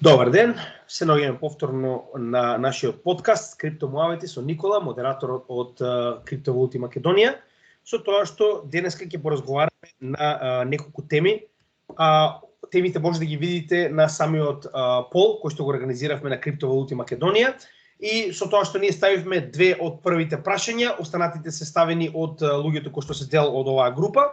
Добар ден, се наоѓаме повторно на нашиот подкаст Криптомуавети со Никола, модераторот од Криптовалути Македонија, со тоа што денеска ќе поразговараме на неколку теми. Темите може да ги видите на самиот пол кој што го организиравме на Криптовалути Македонија и со тоа што ние ставивме две од првите прашања, останатите се ставени од луѓето кои што се дел од оваа група.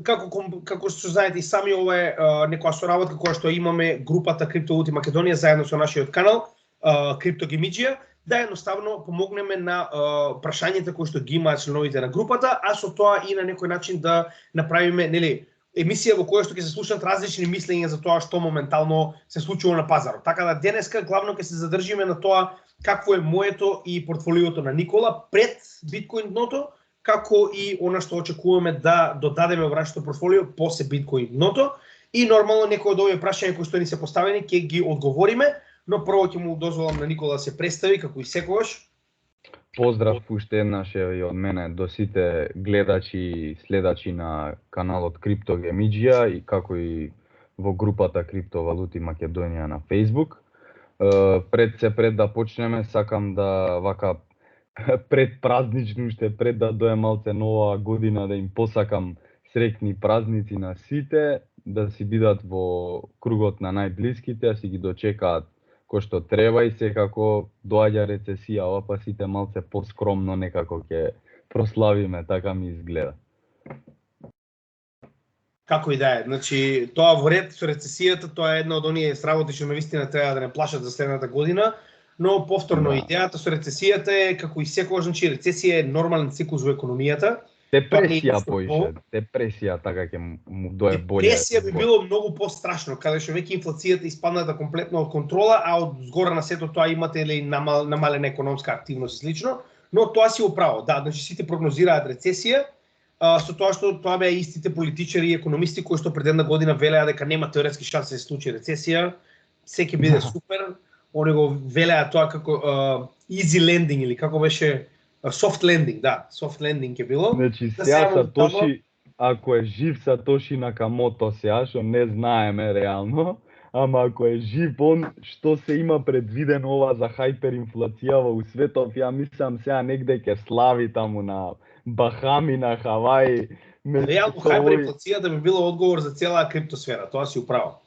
Како што знаете и сами, ова е некоја соработка која што имаме групата Криптовалути Македонија заедно со нашиот канал Криптогемиџија, да едноставно помогнеме на прашањата кои што ги имаат членовите на групата, а со тоа и на некој начин да направиме, емисија во која што ќе се слушнат различни мислења за тоа што моментално се случува на пазарот. Така да денеска главно ќе се задржиме на тоа какво е моето и портфолиото на Никола пред биткоин дното, како и она што очекуваме да додадеме во нашето портфолио после биткоин дното. И нормално некои од овие прашања кои што ни се поставени ќе ги одговориме, но прво ќе му дозволам на Никола да се представи како и секогаш. Поздрав уште еднаш и од мене до сите гледачи и следачи на каналот Криптогемиџија и како и во групата Криптовалути Македонија на Facebook. Пред да почнеме, сакам да вака пред празнично, уште пред да дое малце нова година, да им посакам среќни празници на сите, да си бидат во кругот на најблиските, да си ги дочекаат кој што треба и секако доаѓа рецесија, ова па сите малце поскромно некако ќе прославиме, така ми изгледа. Како и да е, значи тоа во ред со рецесијата, тоа е една од оние сработи што навистина треба да не плашат за следната година. Но повторно идејата со рецесијата е како и секогаш, значи рецесија е нормален циклус во економијата. Депресија поише, депресија така ќе му дое боле. Депресија би било многу пострашно, каде што веќе инфлацијата испадната комплетно од контрола, а од згора на сето тоа имате или намалена економска активност и слично, но тоа си управо. Да, значи сите прогнозираат рецесија, со тоа што тоа беа истите политичари и економисти кои што пред една година велеа дека нема теоретски шанси да се случи рецесија, се ќе биде супер. Они го велеа тоа како easy landing или како беше soft landing, да, soft landing ќе било. Значи сега Сатоши, ако е жив Сатоши Накамото сега, што не знаеме реално, ама ако е жив он, што се има предвидено ова за хајперинфлација во светот, ја мислам сега негде ќе слави таму на Бахами, на Хаваи. Реално хајперинфлација да би било одговор за целата криптосфера, тоа си управо.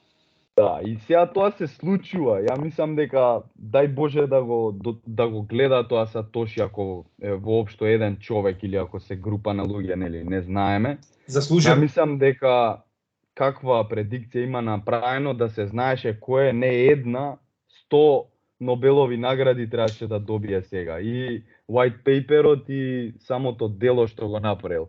Да, и сега тоа се случува. Ја мислам дека дај Боже да го гледа тоа Сатоши, ако е воопшто еден човек или ако се група на луѓе, нели, не знаеме. Заслужено. Ја мислам дека каква предикција има направено да се знаеше кој е не една 100 Нобелови награди требаше да добие сега. И white paperот и самото дело што го направил.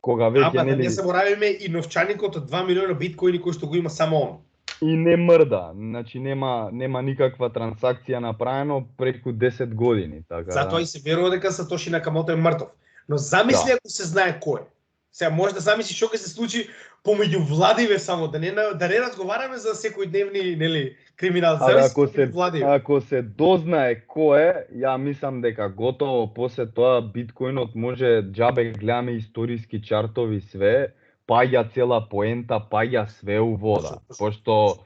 Кога веќе да не заборавиме и новчаникот од 2 милиона биткоини кој што го има само он. И не мрда, значи нема никаква трансакција направено преку 10 години, така. Затоа и се верува дека Сатоши Накамото е мртов. Но замисли ако се знае кој е. Сега може да замислиш што ќе се случи помеѓу владиве само, да не разговараме за секојдневни, нели, криминалци. Ако се дознае кој е, ја мислам дека готово после тоа биткоинот може џабе гледаме историски чартови све, паѓа цела поента, паѓа све у вода. Пошто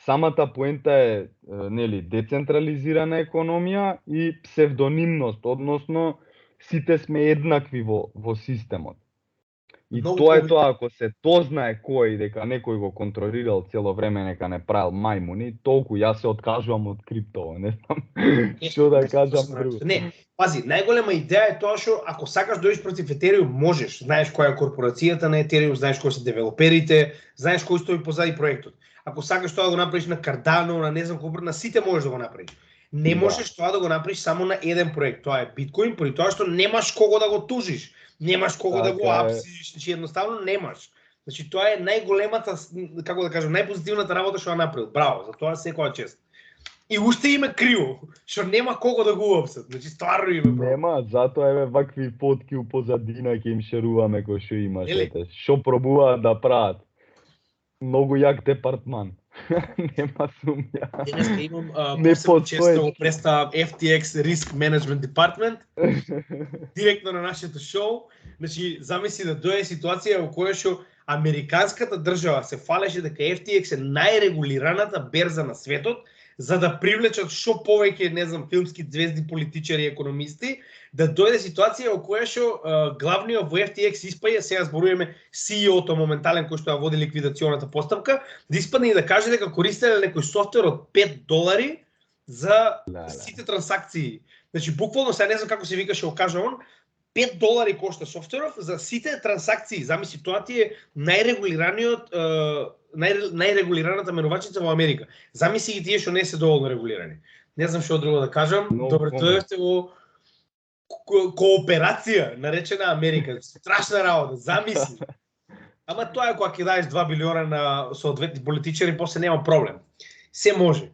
самата поента е, нели, децентрализирана економија и псевдонимност, односно сите сме еднакви во системот. И тоа е тоа, ако се дознае кој дека некој го контролирал цело време, нека не правил мајмуни, толку јас се откажувам од крипто, не знам што да кажам друго. Не, пази, најголема идеја е тоа што ако сакаш да дојдеш против Етериум, можеш, знаеш која е корпорацијата на Етериум, знаеш кои се девелоперите, знаеш кој стои позади проектот. Ако сакаш тоа да го направиш на Cardano, на не знам кој, на сите можеш да го направиш. Не можеш тоа да го направиш само на еден проект, тоа е биткоин, поради тоа што немаш кого да го тужиш. Немаш кого да го апсиш, значи едноставно немаш. Значи тоа е најголемата, како да кажам, најпозитивната работа што ја направил. Браво, за тоа секоја чест. И уште име криво, што нема кого да го апсат. Значи стварно име. Нема, затоа еве вакви фотки у позадина ќе им шеруваме кој што имаш, ете. Што пробуваат да прават. Многу јак департман. Нема сумња. Денеска имам Не посебна чест да постои. го представам FTX Risk Management Department директно на нашето шоу. Значи, замисли да дойде ситуација во која што американската држава се фалеше дека FTX е најрегулираната берза на светот, за да привлечат шо повеќе, не знам, филмски звезди, политичари и економисти, да дојде ситуација во која што главниот во FTX испаѓа, сега зборуваме CEO-то моментален кој што ја води ликвидационата постапка, да испадне и да каже дека користеле некој софтвер од $5 за сите трансакции. Значи, буквално, сега не знам како се викаше, го кажа он, $5 кошта софтверов за сите трансакции. Замисли, тоа ти е најрегулираната менувачица во Америка. Замисли ги тие што не се доволно регулирани. Не знам што друго да кажам. Добре, дојдовте во кооперација, наречена Америка. Страшна работа, замисли. Ама тоа е кога ќе даеш 2 билиона на соодветни политичари, после нема проблем. Се може.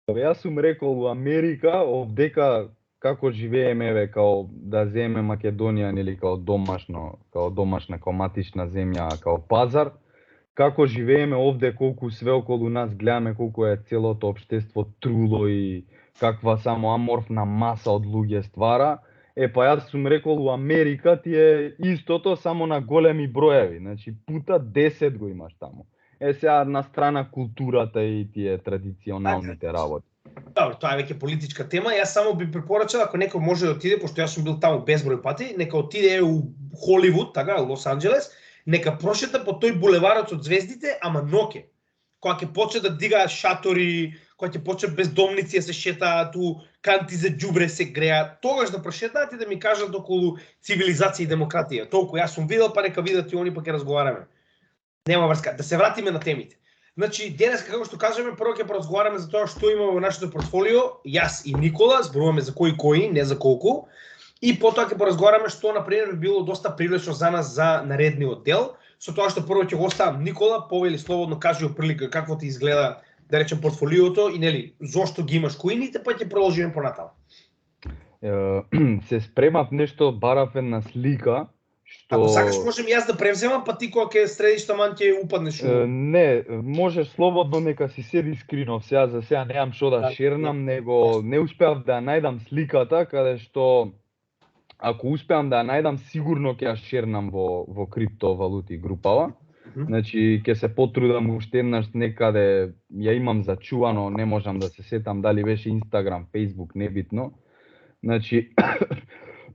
Јас сум рекол во Америка, овдека како живееме, еве, као да земе Македонија, нели, као домашна, као матична земја, као пазар, како живееме овде, колку све околу нас гледаме, колку е целото општество труло и каква само аморфна маса од луѓе ствара. Па јас сум рекол во Америка ти е истото, само на големи броеви, значи пута 10 го имаш таму. Сега на страна културата и тие традиционалните работи. Добро, тоа е веќе политичка тема. Јас само би препорачал ако некој може да отиде, пошто јас сум бил таму безброј пати, нека отиде у Холивуд, така, Лос Анџелес, нека прошета по тој булеварот од звездите, ама ноќе. Кога ќе почне да дигаат шатори, кога ќе почне бездомници да се шетаат, канти за џубре се греат, тогаш да прошетаат и да ми кажат околу цивилизација и демократија. Толку јас сум видел, па нека видат и они, па ќе разговараме. Нема врска. Да се вратиме на темите. Значи, денес, како што кажеме, прво ќе поразговараме за тоа што имаме во нашето портфолио, јас и Никола, зборуваме за кои, не за колку, и потоа ќе поразговараме што, например, би било доста привлечно за нас за наредниот дел, со тоа што прво ќе го оставам Никола, повели слободно кажи оприлика какво ти изгледа, да речем, портфолиото и, нели, зошто ги имаш коините, па ќе продолжиме понатаму. Се спремав нешто, барав една слика, што... Ако сакаш, можем јас да превземам, па ти кога ќе средиш таман ќе упаднеш. Не, можеш слободно, нека си седи скринов. Сега за сега немам што да шернам, него не успеав да најдам сликата, каде што ако успеам да ја најдам, сигурно ќе ја шернам во криптовалути групава. Значи, ќе се потрудам уште еднаш некаде, ја имам зачувано, не можам да се сетам дали беше Instagram, Facebook, небитно. Значи,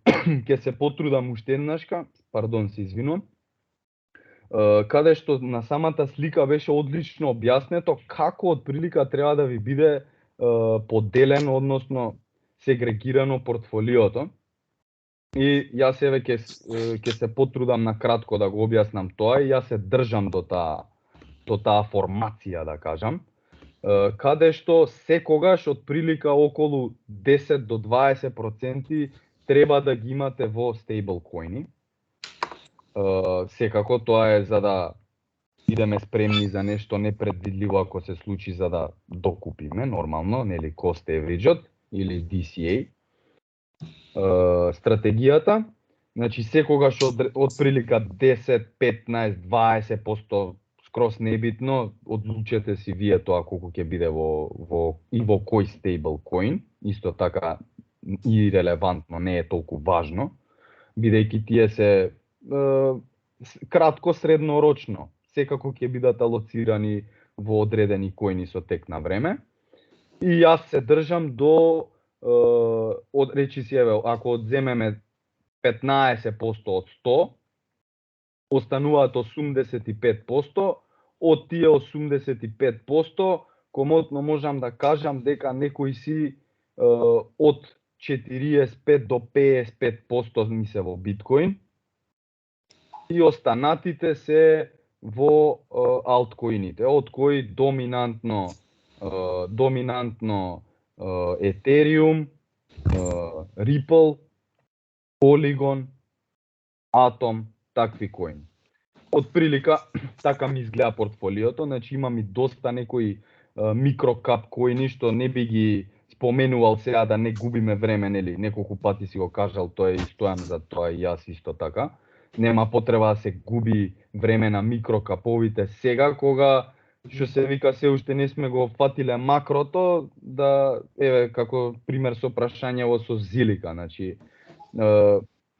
ќе се потрудам уште еднашка, пардон, се извинувам, каде што на самата слика беше одлично објаснето како отприлика треба да ви биде поделено, односно сегрегирано портфолиото. И јас еве ќе се потрудам на кратко да го објаснам тоа и јас се држам до таа формација, да кажам, каде што секогаш отприлика околу 10 до 20% треба да ги имате во стейблкоини. Секако тоа е за да идеме спремни за нешто непредвидливо ако се случи, за да докупиме нормално, нели, cost average или DCA. Стратегијата, значи секогаш од прилика 10, 15, 20% скрос небитно, одлучете си вие тоа колку ќе биде во кој стейблкоин, исто така и релевантно, не е толку важно, бидејќи тие се кратко среднорочно, секако ќе бидат алоцирани во одредени коини со тек на време. И јас се држам до речи си, еве, ако одземеме 15% од 100, остануваат 85%, од тие 85%, комотно можам да кажам дека некои си од 45 до 55% ми се во биткоин и останатите се во алткоините, од кои доминантно Ethereum, Ripple, Polygon, Atom, такви коини. Од прилика така ми изгледа портфолиото, значи имам и доста некои микрокап коини што не би ги споменувал сега да не губиме време, нели, неколку пати си го кажал тоа и стојам за тоа и јас исто така. Нема потреба да се губи време на микрокаповите сега кога што се вика се уште не сме го фатиле макрото, да еве како пример со прашањево со Зилика, значи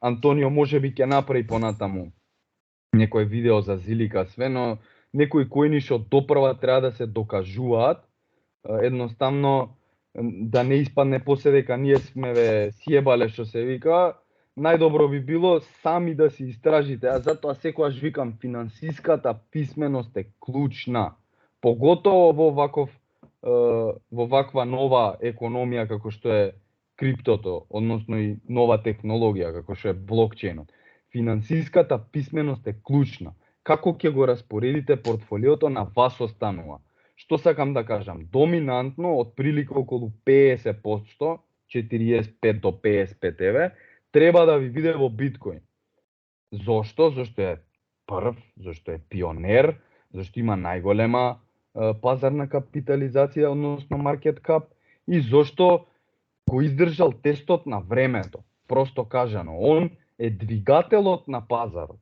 Антонио можеби ќе направи понатаму некој видео за Зилика све, но некои коини што допрва треба да се докажуваат, едноставно да не испадне после дека ние сме ве сјебале што се вика, најдобро би било сами да си истражите. А затоа секогаш викам финансиската писменост е клучна. Поготово во ваква нова економија како што е криптото, односно и нова технологија како што е блокчейнот. Финансиската писменост е клучна. Како ќе го распоредите портфолиото на вас останува. Што сакам да кажам? Доминантно, отприлика околу 50%, 45 до 55 еве, треба да ви биде во биткоин. Зошто? Зашто е прв, зашто е пионер, зашто има најголема пазарна капитализација, односно маркет кап, и зашто го издржал тестот на времето. Просто кажано, он е двигателот на пазарот.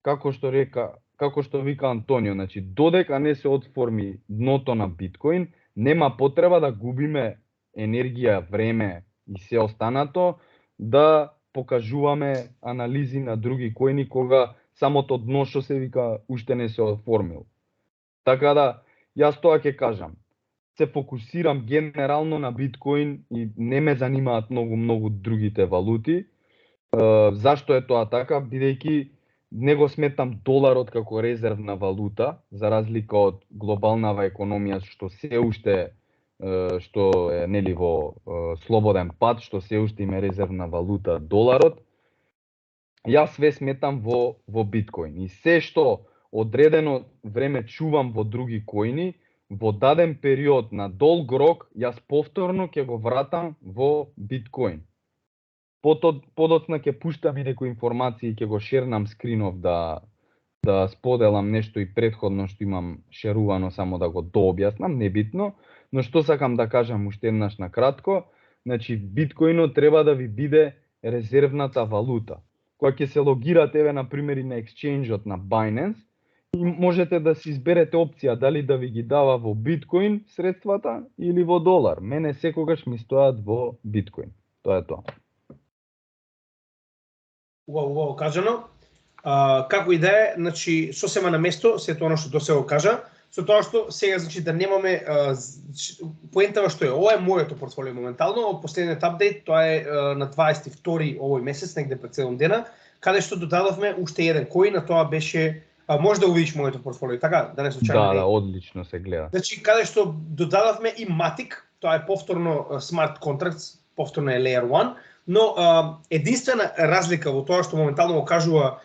Како што вика Антонио, значи додека не се отформи дното на биткоин, нема потреба да губиме енергија, време и се останато да покажуваме анализи на други коини кога самото дно што се вика уште не се отформил. Така да, јас тоа ќе кажам. Се фокусирам генерално на биткоин и не ме занимаат многу другите валути. Зашто е тоа така? Бидејќи не го сметам доларот како резервна валута, за разлика од глобалнава економија што се уште што е нели во слободен пат, што се уште има резервна валута доларот. Јас све сметам во биткоин. И се што одредено време чувам во други коини, во даден период на долг рок, јас повторно ќе го вратам во биткоин. Подоцна ќе пуштам и некои информации, ќе го шернам скринов да споделам нешто и претходно што имам шерувано, само да го дообјаснам, небитно. Но што сакам да кажам уште еднаш на кратко, значи биткоинот треба да ви биде резервната валута. Кога ќе се логирате еве на пример и на ексчењџот на Binance, и можете да си изберете опција дали да ви ги дава во биткоин средствата или во долар. Мене секогаш ми стојат во биткоин. Тоа е тоа. Убаво кажано. Како и да е, значи сосема на место, сето оно што досега кажа, со тоа што сега значи да немаме поентава што е, ова е моето портфолио моментално, од последниот апдейт, тоа е на 22 овој месец, негде пред 7 дена, каде што додадовме уште еден коин, а тоа беше може да увидиш моето портфолио, така, да не случајно. Да, одлично се гледа. Значи каде што додадовме и Matic, тоа е повторно smart contracts, повторно е layer 1, но единствена разлика во тоа што моментално го кажува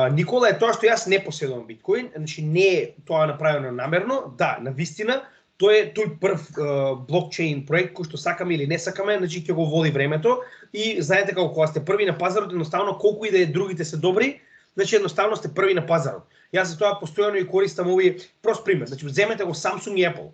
Никола е тоа што јас не поседувам биткоин, значи не е тоа направено намерно, да, навистина, тој прв блокчейн проект кој што сакаме или не сакаме, значи ќе го води времето и знаете како кога сте први на пазарот, едноставно колку и да другите се добри, значи едноставно сте први на пазарот. Јас за тоа постојано и користам овие прост пример, значи земете го Samsung и Apple.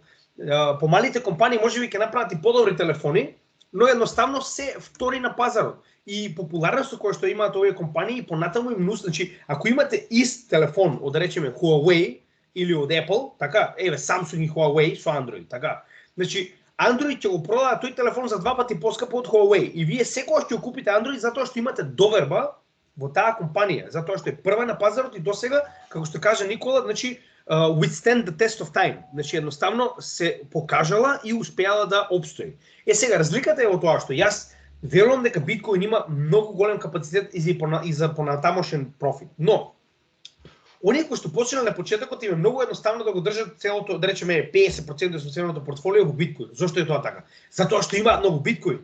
Помалите компании можеби ќе направат и подобри телефони, но едноставно се втори на пазарот. И популарноста која што имаат овие компании понатаму им нус, значи ако имате ист телефон од да речеме Huawei или од Apple, така, еве Samsung и Huawei со Android, така. Значи Android ќе го продаде тој телефон за 2 пати поскапо од Huawei и вие секогаш ќе купите Android затоа што имате доверба во таа компанија, затоа што е прва на пазарот и досега, како што кажа Никола, значи withstand the test of time. Значи едноставно се покажала и успеала да опстои. Сега разликата е во тоа што јас верувам дека биткоин има многу голем капацитет и за понатамошен профит. Но оние кои што почнале на почетокот им е многу едноставно да го држат целото, да речеме 50% со целото портфолио во биткоин. Зошто е тоа така? Затоа што имаат многу биткоин.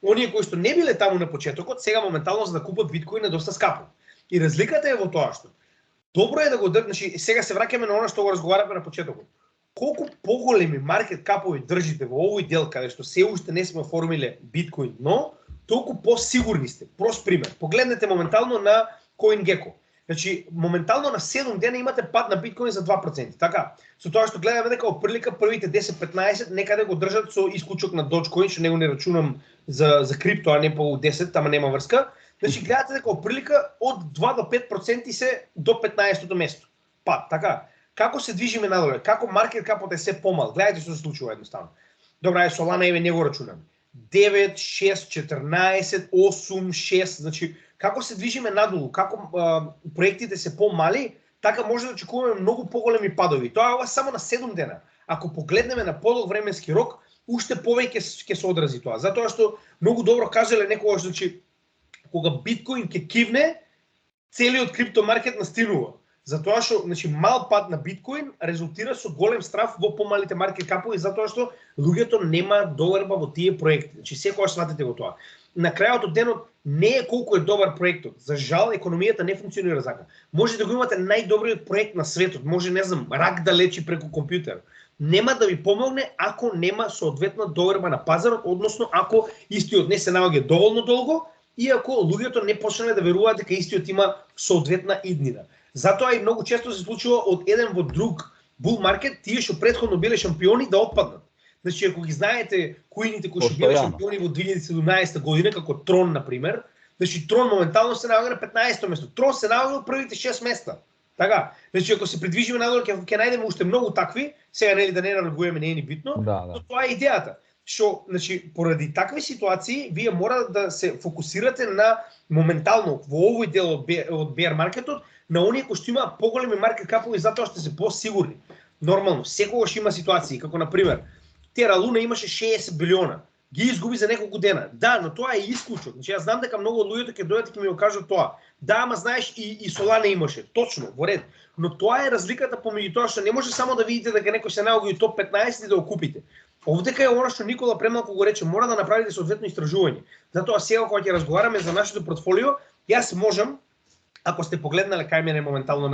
Оние кои што не биле таму на почетокот, сега моментално за да купат биткоин е доста скапо. И разликата е во тоа што добро е да го држат, значи сега се враќаме на она што го разговараме на почетокот. Колку поголеми маркет капови држите во овој дел каде што се уште не сме оформиле биткоин, но толку посигурни сте. Прост пример. Погледнете моментално на CoinGecko. Значи моментално на 7 дена имате пад на биткоин за 2%, така. Со тоа што гледаме дека од прилика првите 10-15 некаде го држат со исклучок на Dogecoin, што него не рачунам за крипто, а не по 10, тама нема врска. Значи гледате дека од прилика од 2 до 5% се до 15-тото место. Пад, така. Како се движиме надоле? Како маркет капот е се помал? Гледайте што се случува едноставно. Добра, Solana еве не го рачунам. 9, 6, 14, 8, 6, значи како се движиме надолу, како проектите се помали, така може да очекуваме многу поголеми падови. Тоа е ова само на 7 дена. Ако погледнеме на подолг временски рок, уште повеќе ќе се одрази тоа. Затоа што многу добро кажале некогаш, значи кога биткоин ќе кивне, целиот криптомаркет настинува. Затоа што значи мал пад на биткоин резултира со голем страф во помалите маркет капови, затоа што луѓето нема доверба во тие проекти. Значи секогаш сватите го тоа. На крајот од денот не е колку е добар проектот. За жал економијата не функционира така. Може да го имате најдобриот проект на светот, може не знам, рак да лечи преку компјутер. Нема да ви помогне ако нема соодветна доверба на пазарот, односно ако истиот не се наоѓа доволно долго и ако луѓето не почнале да веруваат дека истиот има соодветна иднина. Затоа и многу често се случува од еден во друг бул маркет тие што претходно биле шампиони да отпаднат. Значи ако ги знаете коините кои што биле шампиони во 2017 година како Трон на пример, значи Трон моментално се наоѓа на 15-то место. Трон се наоѓа од првите 6 места. Така, значи ако се придвижиме надолу ќе најдеме уште многу такви, сега нели да не нарагуваме не е ни битно, но тоа е идејата. Што значи поради такви ситуации вие мора да се фокусирате на моментално во овој дел од bear маркетот на оние кои што има поголеми маркет капови затоа што се посигурни. Нормално, секогаш има ситуации, како на пример Terra Luna имаше 60 билиона, ги изгуби за неколку дена. Да, но тоа е исклучок. Значи јас знам дека многу од луѓето ќе дојдат и ќе ми го кажат тоа. Да, ама знаеш и Solana имаше. Точно, во ред. Но тоа е разликата помеѓу тоа што не може само да видите дека некој се наоѓа и топ 15 и да го купите. Овдека е она што Никола премалку го рече, мора да направите соодветно истражување. Затоа сега кога ќе разговараме за нашето портфолио, јас можам, ако сте погледнале кај мене моментално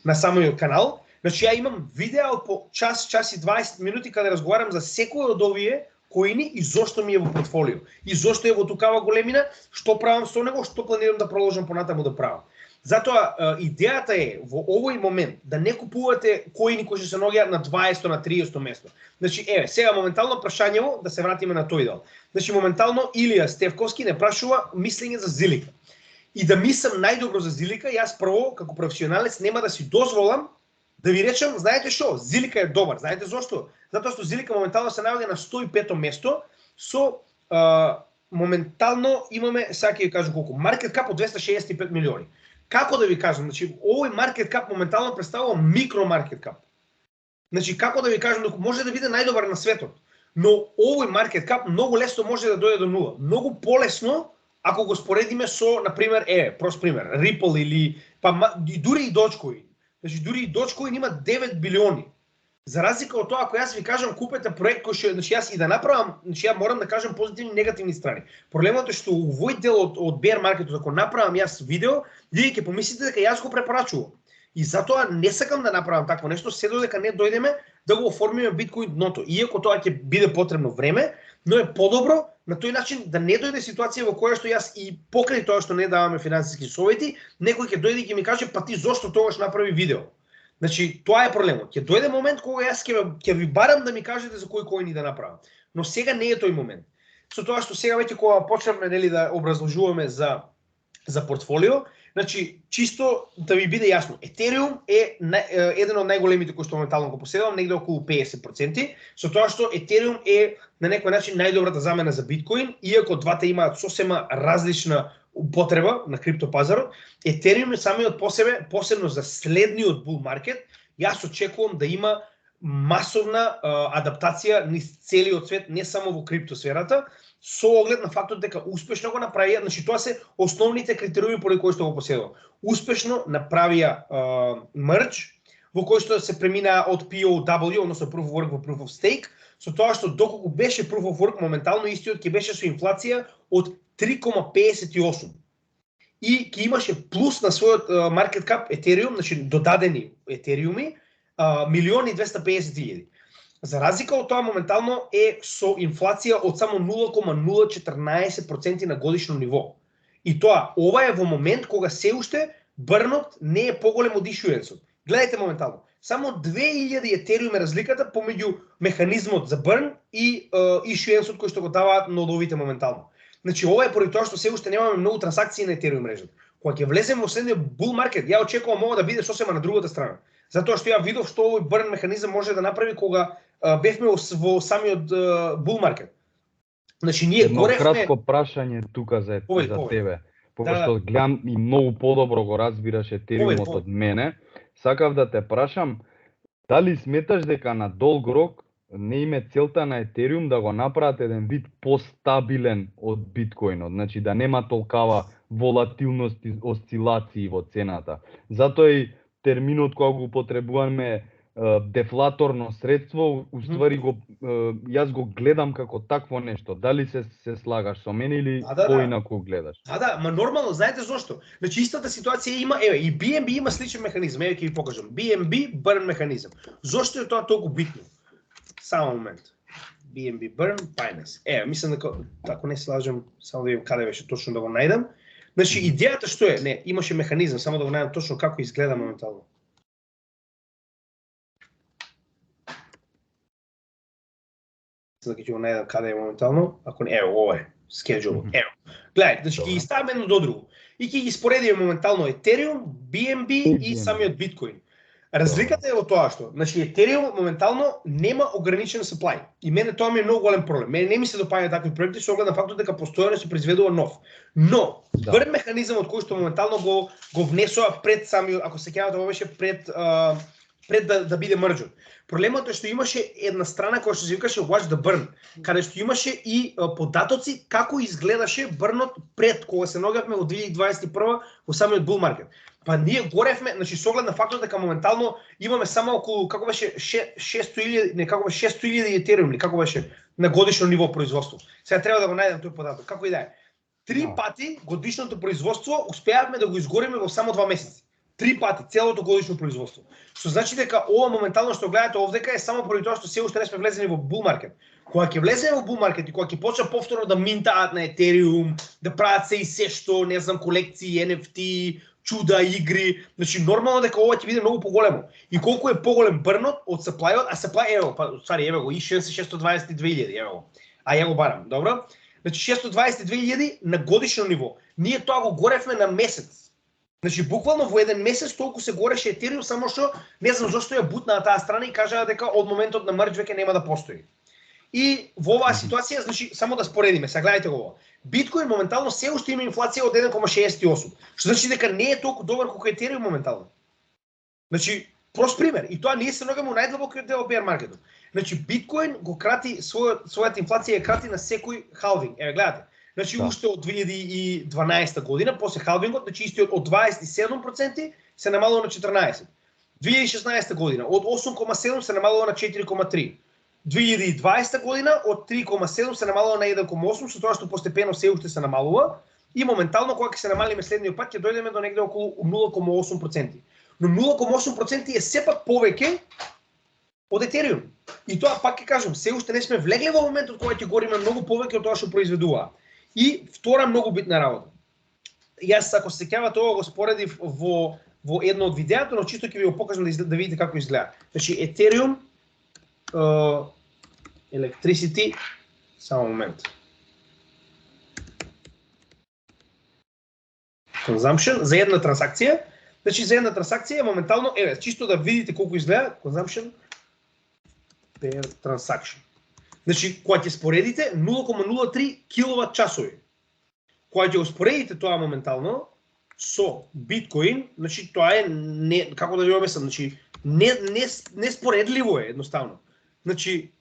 на самиот канал, значи ја имам видео по час и 20 минути каде разговарам за секој од овие коини и зошто ми е во портфолио. И зошто е во тукава големина, што правам со него, што планирам да продолжам понатаму да правам. Затоа идејата е во овој момент да не купувате коини кои што се наоѓаат на 20 на 30 место. Значи сега моментално прашањево да се вратиме на тој дел. Значи моментално Илија Стевковски не прашува мислење за Зилика. И да мислам најдобро за Зилика, јас прво како професионалец нема да си дозволам да ви речам, знаете што, Зилика е добар. Знаете зошто? Затоа што Зилика моментално се наоѓа на 105-то место со моментално имаме, сега ќе ви кажам колку, маркет кап од 265 милиони. Како да ви кажам, значи овој маркет кап моментално представува микро маркет кап. Значи како да ви кажам, може да биде најдобар на светот, но овој маркет кап многу лесно може да дојде до нула. Многу полесно ако го споредиме со, на пример, прост пример, Ripple или дури и Dogecoin. Значи дури и Dogecoin има 9 билиони. За разлика од тоа, ако јас ви кажам купете проект кој што, значи јас и да направам, значи ја морам да кажам позитивни и негативни страни. Проблемот е што у овој дел од bear маркетот, ако направам јас видео, вие ќе помислите дека јас го препорачувам. И затоа не сакам да направам такво нешто, се додека не дојдеме да го оформиме биткоин дното. Иако тоа ќе биде потребно време, но е подобро на тој начин да не дојде ситуација во која што јас и покрај тоа што не даваме финансиски совети, некој ќе дојде и ќе ми каже па ти зошто тогаш направи видео. Значи тоа е проблемот. Ќе дојде момент кога јас ќе ви барам да ми кажете за кои коини да направам. Но сега не е тој момент. Со тоа што сега веќе кога почнеме нели да образложуваме за портфолио, значи чисто да ви биде јасно, Ethereum е еден од најголемите кои што моментално го поседувам, негде околу 50%, со тоа што Ethereum е на некој начин најдобрата замена за биткоин, иако двата имаат сосема различна употреба на криптопазарот. Ethereum самиот по себе, посебно за следниот бул маркет, јас очекувам да има масовна адаптација низ целиот свет, не само во криптосферата, со оглед на фактот дека успешно го направија, значи тоа се основните критериуми поради кои што го поседува. Успешно направија мерџ, во кој што се премина од POW, односно Proof of Work во Proof of Stake, со тоа што доколку беше Proof of Work, моментално истиот ќе беше со инфлација од 3,58. И ќе имаше плюс на својот маркет кап Ethereum, значи додадени Ethereum-и, 1.250.000. За разлика од тоа, моментално е со инфлација од само 0,014% на годишно ниво. И тоа, ова е во момент кога се уште бърнот не е поголем од ишуенсот. Гледайте моментално, само 2000 Ethereum е разликата помеѓу механизмот за бърн и ишуенсот кој што го даваат нодовите моментално. Значи, ова е поради тоа што се уште немаме многу трансакции на Ethereum мрежата. Кога ќе влеземе во следниот бул маркет, ја очекувам ова да биде сосема на другата страна. Затоа што ја видов што овој burn механизам може да направи кога бевме во самиот bull market. Значи ние Едно горевме... кратко прашање тука за тебе. Пошто гледам и многу подобро го разбираш етериумот од мене. Сакав да те прашам, дали сметаш дека на долг рок не име целта на етериум да го направат еден вид постабилен од биткоинот, значи да нема толкава волатилност и осцилации во цената. Затоа и терминот кога го употребуваме дефлаторно средство, уствари јас го гледам како такво нешто. Дали се слагаш со мене или поинаку гледаш? Да, ма нормално, знаете зошто? Значи истата ситуација има, и BNB има сличен механизам, ќе ви покажам. BNB burn механизам. Зошто е тоа толку битно? Само момент. BNB burn Binance. Мислам дека ако не се лажам, само да видам каде беше точно да го најдам. Значи идејата што е? Не, имаше механизам, само да го најдам точно како изгледа моментално. Дека ќе го најдам каде е моментално, ако не, ова е, schedule, Гледајте, значи ќе ги ставаме едно до друго и ќе ги споредиме моментално Ethereum, BNB и самиот биткоин. Разликата е во тоа што, значи Ethereum моментално нема ограничен supply и мене тоа ми е многу голем проблем. Мене не ми се допаѓаат такви проекти со оглед на фактот дека постојано се произведува нов. Но burn механизмот кој што моментално го внесува пред самиот, ако се сеќавате, ова беше пред да биде мрџон. Проблемот е што имаше една страна која што се викаше Watch the Burn, каде што имаше и податоци како изгледаше бърнот пред кога се наоѓавме во 2021 во самиот bull market. Па ние горевме, значи со оглед на фактот дека моментално имаме само околу како беше 600.000, не како беше 600.000 етериум, или како беше на годишно ниво производство. Сега треба да го најдам тој податок. Како и да е. 3 пати годишното производство успеавме да го изгориме во само 2 месеци. 3 пати целото годишно производство. Што значи дека ова моментално што гледате овдека е само поради тоа што се уште не сме влезени во bull market. Кога ќе влеземе во bull market и кога ќе почнат повторно да минтаат на Ethereum, да прават се и се што, не знам, колекции, NFT, чуда, игри, значи нормално дека ова ќе биде многу поголемо. И колку е поголем бърнот од supply-от, а supply еве го, ишен се 622.000, еве го. Ја го барам, добро? Значи 622.000 на годишно ниво. Ние тоа го горевме на месец. Значи буквално во еден месец толку се гореше Ethereum, само што не знам зошто ја бутнаа таа страна и кажаа дека од моментот на мрџ веќе нема да постои. И во оваа ситуација, значи само да споредиме, сега гледайте го ова. Биткоин моментално се уште има инфлација од 1,68, што значи дека не е толку добар колку Ethereum моментално. Значи прост пример, и тоа ние се наоѓаме во најдлабокиот дел од bear маркетот. Значи биткоин го крати својата инфлација ја крати на секој халвинг. Еве гледате. Значи уште од 2012 година, после халвингот, значи истиот од 27% се намалува на 14%. 2016 година од 8,7 се намалува на 4,3%. 2020 година од 3,7 се намалува на 1,8, со тоа што постепено се уште се намалува и моментално кога ќе се намалиме следниот пат ќе дојдеме до негде околу 0,8%. Но 0,8% е сепак повеќе од Ethereum. И тоа пак ќе кажам, се уште не сме влегли во моментот кога ќе гориме многу повеќе од тоа што произведува. И втора многу битна работа. Јас ако се сеќавате ова го споредив во едно од видеото, но чисто ќе ви го покажам да видите како изгледа. Значи Ethereum Electricity, само момент. Consumption за една трансакција. Значи за една трансакција моментално, чисто да видите колку изгледа consumption per transaction. Значи, кога ќе споредите 0,03 киловат часови. Кога ќе го споредите тоа моментално со биткоин, значи тоа е како да ви обяснам, значи не споредливо е едноставно. Значи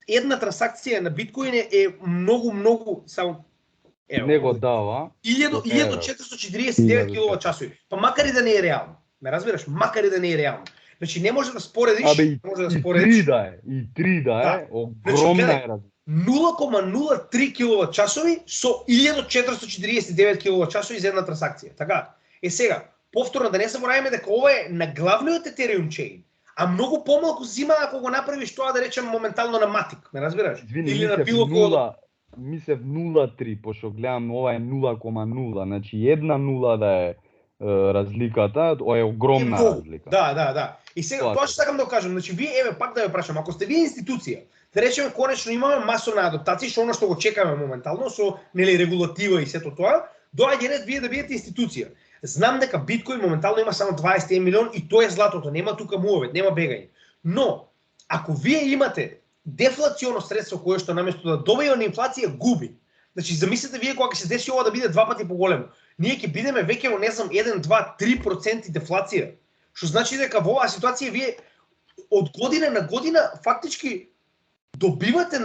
една трансакција на биткоин е многу само него дава 1449 киловат часови. Па макар и да не е реално. Ме разбираш? Макар и да не е реално. Значи не може да споредиш, може да споредиш. И 3 да е, огромна е разлика. 0,03 киловат часови со 1449 киловат часови за една трансакција. Така. Сега, повторно да не забораваме дека ова е на главниот Ethereum chain, а многу помалку зима ако го направиш тоа да речем моментално на Matic, ме разбираш? Или на било кој. Мислев 0,3, пошто гледам ова е 0,0, значи една нула да е разликата, е огромна разлика. Да. И сега тоа што сакам да кажам, значи вие пак да ве прашам, ако сте вие институција, да речеме конечно имаме масовна адаптација, што оно што го чекаме моментално со регулатива и сето тоа, доаѓа ред вие да бидете институција. Знам дека биткоин моментално има само 21 милион и тоа е златото, нема тука муавет, нема бегање. Но ако вие имате дефлационо средство кое што наместо да добива на инфлација губи. Значи замислете вие кога ќе се деси ова да биде два пати поголемо. Ние ќе бидеме веќе во не знам 1, 2, 3% дефлација. Што значи дека во оваа ситуација вие од година на година фактички добивате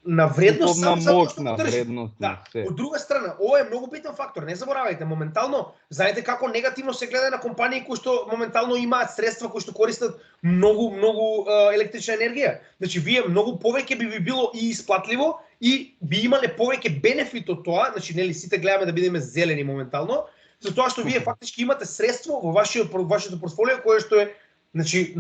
на вредност само затоа што на го држите. вредност Да. Од друга страна, ова е многу битен фактор. Не заборавајте, моментално знаете како негативно се гледа на компании кои што моментално имаат средства кои што користат многу електрична енергија. Значи вие многу повеќе би ви било и исплатливо и би имале повеќе бенефит од тоа, значи нели сите гледаме да бидеме зелени моментално, затоа што вие фактички имате средство во вашето портфолио кое што е значи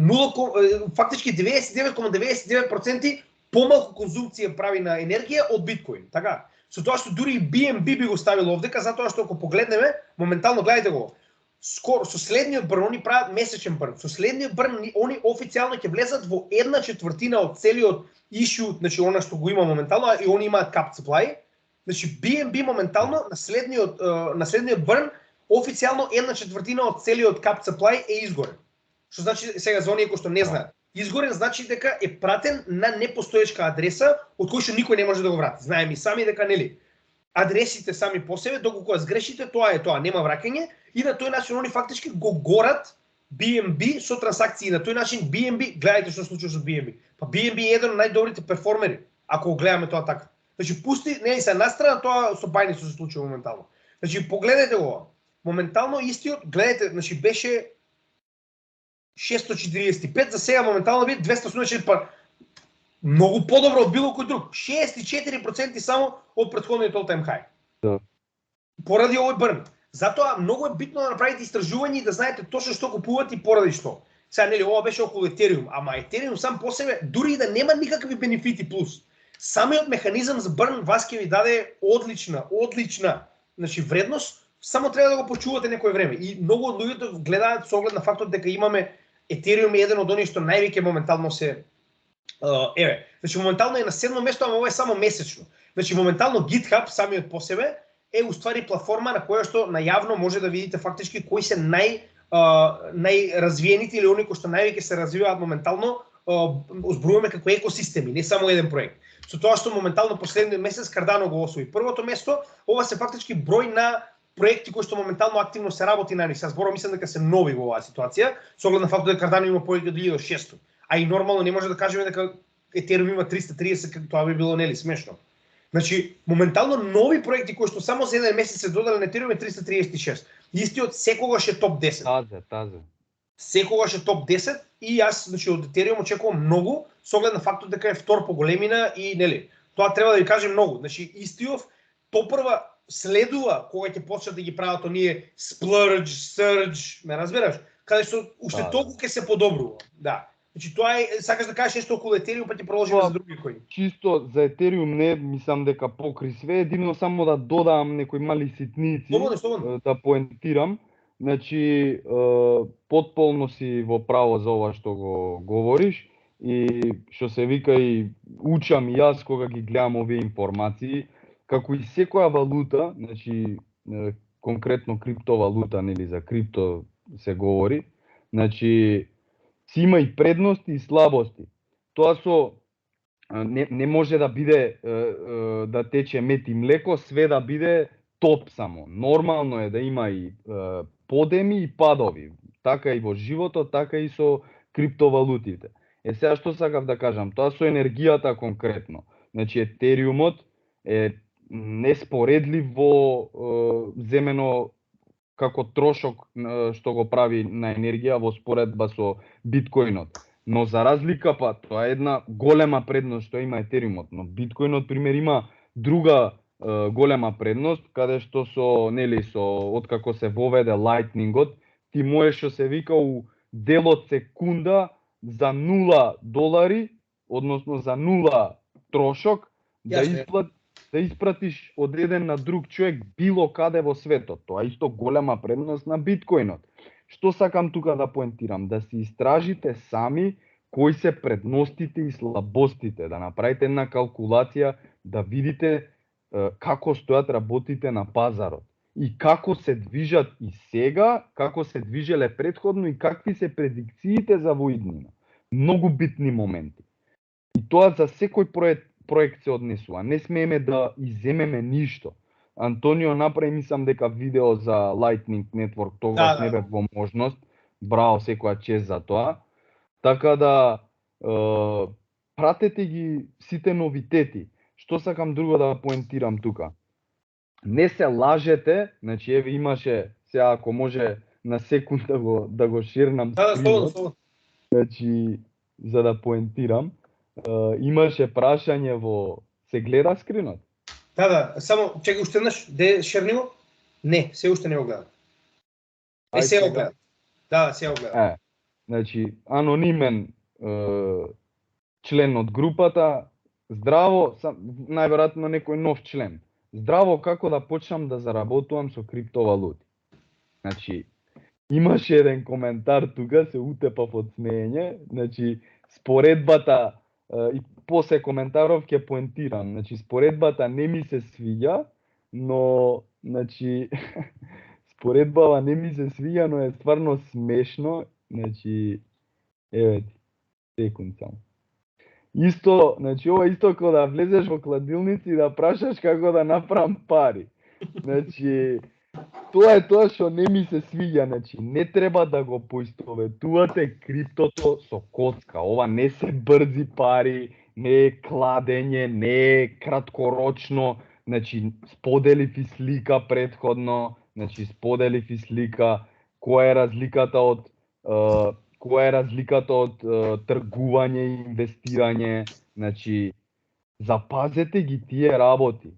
фактички 99,99% помалку конзумција прави на енергија од биткоин, така? Со тоа што дури и BNB би го ставил овдека, затоа што ако погледнеме, моментално гледајте го. Скоро со следниот брн они прават месечен брн. Со следниот брн они официјално ќе влезат во 1/4 од целиот issue, значи она што го има моментално, и они имаат cap supply. Значи BNB моментално на следниот брн официјално 1/4 од целиот cap supply е изгорен. Што значи сега за оние кои што не знаат. Изгорен значи дека е пратен на непостоечка адреса од кој што никој не може да го врати. Знаеме и сами дека нели адресите сами по себе доколку сгрешите тоа е тоа, нема враќање и на тој начин они фактички го горат BNB со трансакции. На тој начин BNB, гледајте што се случува со BNB. Па BNB е еден од најдобрите перформери, ако го гледаме тоа така. Значи пусти, нели се настрана тоа со Binance што се случува моментално. Значи погледнете го. Моментално истиот, гледате, значи беше 645, за сега моментално биде 284, па многу подобро од било кој друг. 64% само од претходниот all time high. Да. Поради овој брн. Затоа многу е битно да направите истражување и да знаете точно што купувате и поради што. Сега нели ова беше околу Ethereum, ама Ethereum сам по себе дури и да нема никакви бенефити плюс. Самиот механизам за брн вас ќе ви даде одлична, значи вредност, само треба да го почувате некој време. И многу од луѓето гледаат со оглед на фактот дека имаме Ethereum е еден од оние што највеќе моментално се значи моментално е на 7-мо место, ама ова е само месечно. Значи моментално GitHub самиот по себе е уствари платформа на која што најавно може да видите фактички кои се најразвиените или оние кои што највеќе се развиваат моментално, зборуваме како екосистеми, не само еден проект. Со тоа што моментално последниот месец Cardano го освои првото место, ова се фактички број на проекти кои што моментално активно се работи на нив. Се зборувам, мислам дека се нови во оваа ситуација, со оглед на фактот дека Cardano има повеќе од 1600. А и нормално не може да кажеме дека Ethereum има 330, тоа би било нели смешно. Значи, моментално нови проекти кои што само за еден месец се додале на Ethereum е 336. Истиот секогаш е топ 10. Тазе. Секогаш е топ 10 и јас, значи, од Ethereum очекувам многу, со оглед на фактот дека е втор по големина и нели, тоа треба да ви кажем многу. Значи, истиот попрва следува кога ќе почнат да ги прават оние splurge, surge, ме разбираш? Каде што уште толку ќе се подобрува. Да. Значи тоа е, сакаш да кажеш нешто околу Ethereum, па ќе продолжиме за други кои. Чисто за Ethereum не мислам дека покри све, едино само да додам некои мали ситници, да поентирам. Значи, потполно си во право за ова што го говориш и што се вика и учам и јас кога ги гледам овие информации, како и секоја валута, значи конкретно криптовалута, нели за крипто се говори, значи си има и предности и слабости. Тоа не може да биде да тече мед и млеко, све да биде топ само. Нормално е да има и подеми и падови. Така и во животот, така и со криптовалутите. Сега што сакав да кажам, тоа со енергијата конкретно. Значи Етериумот е неспоредливо земено како трошок што го прави на енергија во споредба со биткоинот. Но за разлика па тоа е една голема предност што има Етериумот, но биткоинот пример има друга голема предност каде што откако се воведе Lightning-от, ти можеш што се вика у дел од секунда за $0, односно за 0 трошок да испратиш од еден на друг човек било каде во светот. Тоа е исто голема предност на биткоинот. Што сакам тука да поентирам? Да си истражите сами кои се предностите и слабостите, да направите една калкулација, да видите како стојат работите на пазарот. и како се движат и сега, како се движеле претходно и какви се предикциите за во иднина. Многу битни моменти. И тоа за секој проект се однесува. Не смееме да иземеме ништо. Антонио направи, мислам дека видео за Lightning Network, тогаш не бев во можност. Браво, секоја чест за тоа. Така да пратете ги сите новитети. Што сакам друго да поентирам тука? Не се лажете, значи еве имаше, сега ако може на секунд да го ширнам скринот. Значи за да поентирам, имаше прашање во се гледа скринот? Да, само чекај уште еднаш, де шерни го? Не, се уште не го гледам. Се го гледам. Да, се го гледам. Значи анонимен член од групата, здраво, најверојатно некој нов член. Здраво, како да почнам да заработувам со криптовалути. Значи, имаше еден коментар тука, се утепав од смеење, значи, споредбата, и после коментаров ќе поентирам, значи, споредбата не ми се свиѓа, но, значи, споредбава не ми се свиѓа, но е стварно смешно, значи, еве ти, секунд само. Исто, значи ова исто како да влезеш во кладилница и да прашаш како да направам пари. Значи, тоа е тоа што не ми се свиѓа, значи не треба да го поистоветувате криптото со коцка. Ова не се брзи пари, не е кладење, не е краткорочно, значи споделив и слика претходно, значи споделив и слика која е разликата од тргување и инвестирање, значи запазете ги тие работи.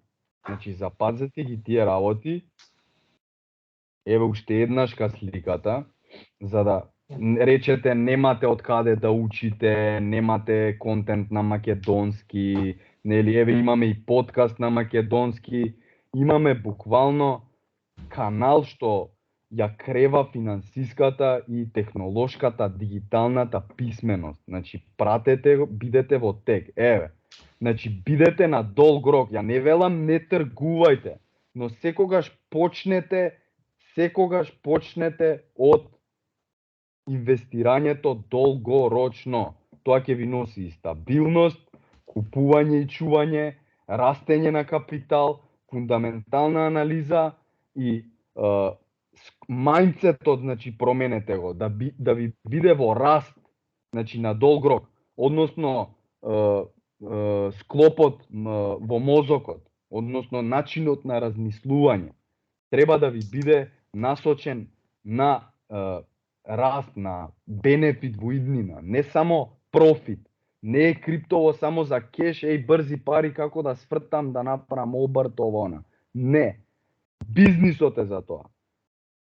Еве уште еднашка сликата, за да речете немате од каде да учите, немате контент на македонски, нели, еве имаме и подкаст на македонски, имаме буквално канал што ја крева финансиската и технолошката, дигиталната писменост. Значи, пратете го, бидете во тек. Еве, значи, бидете на долг рок. Ја не велам не тргувајте, но секогаш почнете од инвестирањето долгорочно. Тоа ќе ви носи и стабилност, купување и чување, растење на капитал, фундаментална анализа и мајндсетот, значи променете го, да ви биде во раст, значи на долг рок, односно склопот во мозокот, односно начинот на размислување, треба да ви биде насочен на раст, на бенефит во иднина, не само профит. Не е криптово само за кеш, брзи пари, како да свртам, да направам обрт, ова. Не. Бизнисот е за тоа.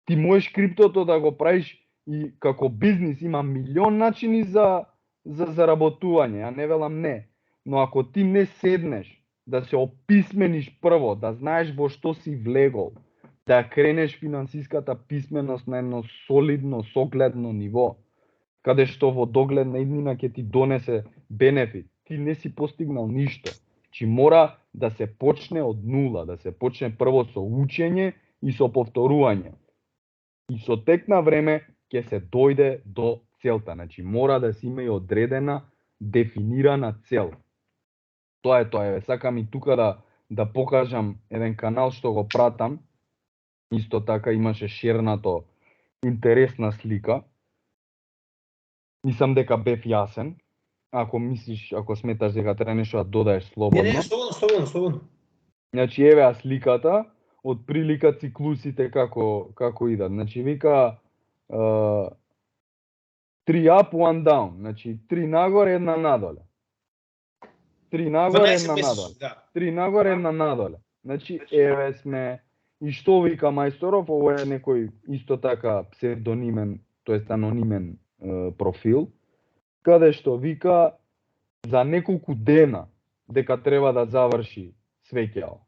Ти можеш криптото да го правиш и како бизнис, има милион начини за заработување, а не велам не. Но ако ти не седнеш, да се описмениш прво, да знаеш во што си влегол, да кренеш финансиската писменост на едно солидно, согледно ниво, каде што во догледна иднина ќе ти донесе бенефит, ти не си постигнал ништо. Чи мора да се почне од нула, да се почне прво со учење и со повторување. И со тек на време ќе се дојде до целта. Значи мора да си има и одредена, дефинирана цел. Тоа е тоа. Еве, сакам и тука да покажам еден канал што го пратам. Исто така имаше шернато интересна слика. Мислам дека бев јасен. Ако сметаш дека треба нешто да додаеш слободно. Не, слободно. Значи еве сликата, од прилика циклусите како идат. Значи вика 3 up, 1 down. Значи 3 нагоре, 1 надоле. 3 нагоре, 1 надоле. 3 нагоре, 1 надоле. Значи еве сме. И што вика мајсторов, ово е некој исто така псевдонимен, тоест анонимен профил, каде што вика за неколку дена дека треба да заврши свеќао.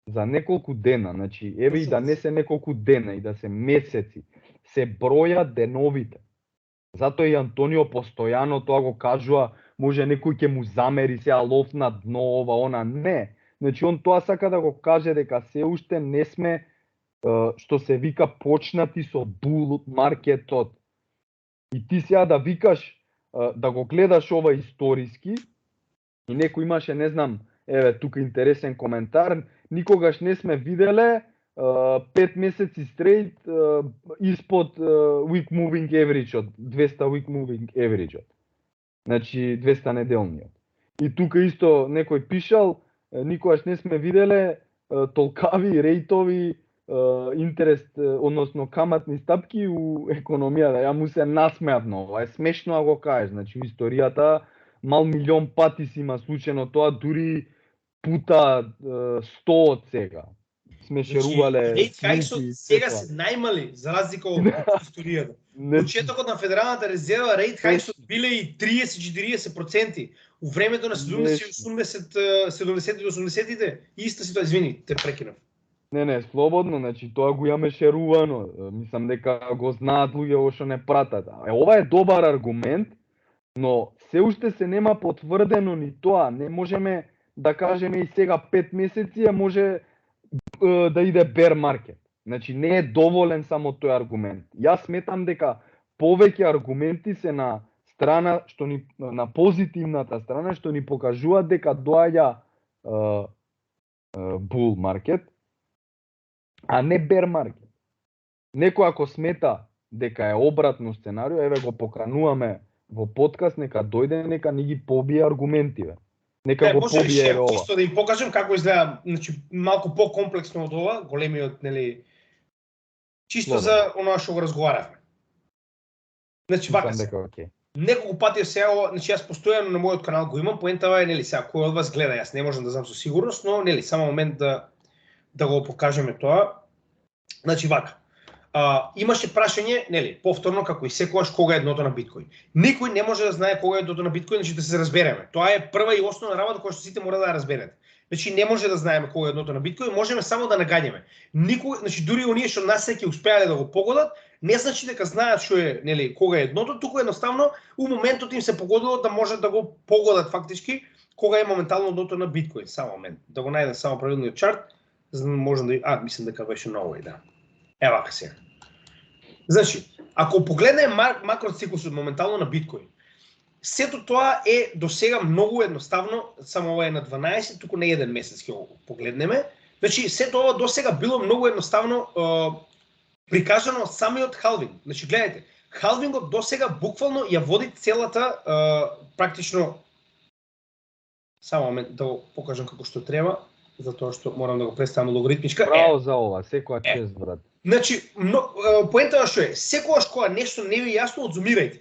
За неколку дена, значи еве и да не се неколку дена, и да се месеци, се бројат деновите. Затоа и Антонио постојано тоа го кажува, може некој ќе му замери сега лов на дно, ова, она, не. Значи он тоа сака да го каже дека се уште не сме што се вика почнати со bull маркетот. И ти сега да викаш, да го гледаш ова историски, и некој имаше, не знам, еве тука интересен коментар, никогаш не сме виделе 5 месеци стрейт испод week moving average-от, 200 week moving average-от. Значи 200 неделниот. И тука исто некој пишал, никогаш не сме виделе толкави рейтови интерес, односно каматни стапки у економијата. Ја му се насмеав на ова. Е смешно да го кажеш. Значи у историјата мал милион пати си има случено тоа, дури пута 100 од сега. Сме шерувале. Рейт хајксот сега се најмали за разлика од историјата. Почетокот на Федералната резерва рейт хајксот биле и 30-40%. У времето на 70-80 до 80-тите иста ситуација, извини, те прекинав. Не, слободно, значи тоа го имаме шерувано. Мислам дека го знаат луѓе што не пратат. Ова е добар аргумент, но се уште се нема потврдено ни тоа. Не можеме да кажеме и сега 5 месеци, може да иде bear market. Значи не е доволен само тој аргумент. Јас сметам дека повеќе аргументи се на страна што ни на позитивната страна што ни покажува дека доаѓа bull market, а не bear market. Некој ако смета дека е обратно сценарио, еве го покануваме во подкаст, нека дојде, нека ни ги побие аргументиве. Нека го побие ова. Чисто да им покажам како изгледа, значи малку покомплексно од ова, големиот, нели, чисто за оноа што го разговаравме. Значи вака се. Неколку пати сега, значи јас постојано на мојот канал го имам, поентава е, нели, сега кој од вас гледа, јас не можам да знам со сигурност, но нели само момент да го покажеме тоа. Значи вака. Имаше прашање, нели, повторно како и секогаш кога е дното на биткоин. Никој не може да знае кога е дното на биткоин, значи да се разбереме. Тоа е прва и основна работа која што сите мора да ја разберете. Значи не може да знаеме кога е дното на биткоин, можеме само да нагаѓаме. Никој, значи дури оние што насеќе успеале да го погодат, не значи дека знаат што е, нели, кога е дното, туку едноставно у моментот им се погодило да можат да го погодат фактички кога е моментално дното на биткоин. Само момент, да го најдам само правилниот чарт, за да можам да мислам дека беше на овој, да. Ева сега. Значи, ако погледнеме макроциклусот моментално на биткоин, сето тоа е до сега многу едноставно, само ова е на 12, туку не еден месец ќе го погледнеме. Значи, сето ова до сега било многу едноставно прикажано самиот халвинг. Значи, гледайте, халвингот до сега буквално ја води целата практично, само момент да го покажам како што треба, затоа што морам да го представам логаритмичка. Браво за ова, секоја чест, брат. Значи, поентава што е, секогаш кога нешто не ви е јасно, одзумирајте.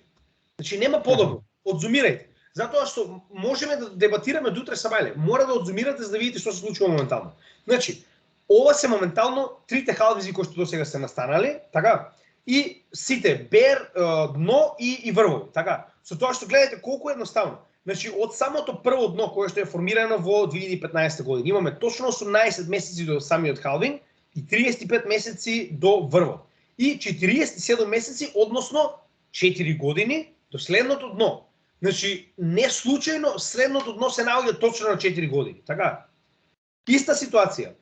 Значи, нема подобро, одзумирајте. Затоа што можеме да дебатираме до утре сабајле. Мора да одзумирате за да видите што се случува моментално. Значи, ова се моментално трите халвизи кои што до сега се настанали, така? И сите бер, дно и врвови, така? Со тоа што гледате колку е едноставно. Значи, од самото прво дно кое што е формирано во 2015 година, имаме точно 18 месеци до самиот халвинг и 35 месеци до врвот. И 47 месеци, односно 4 години до следното дно. Значи, не случајно следното дно се наоѓа точно на 4 години, така? Иста ситуација.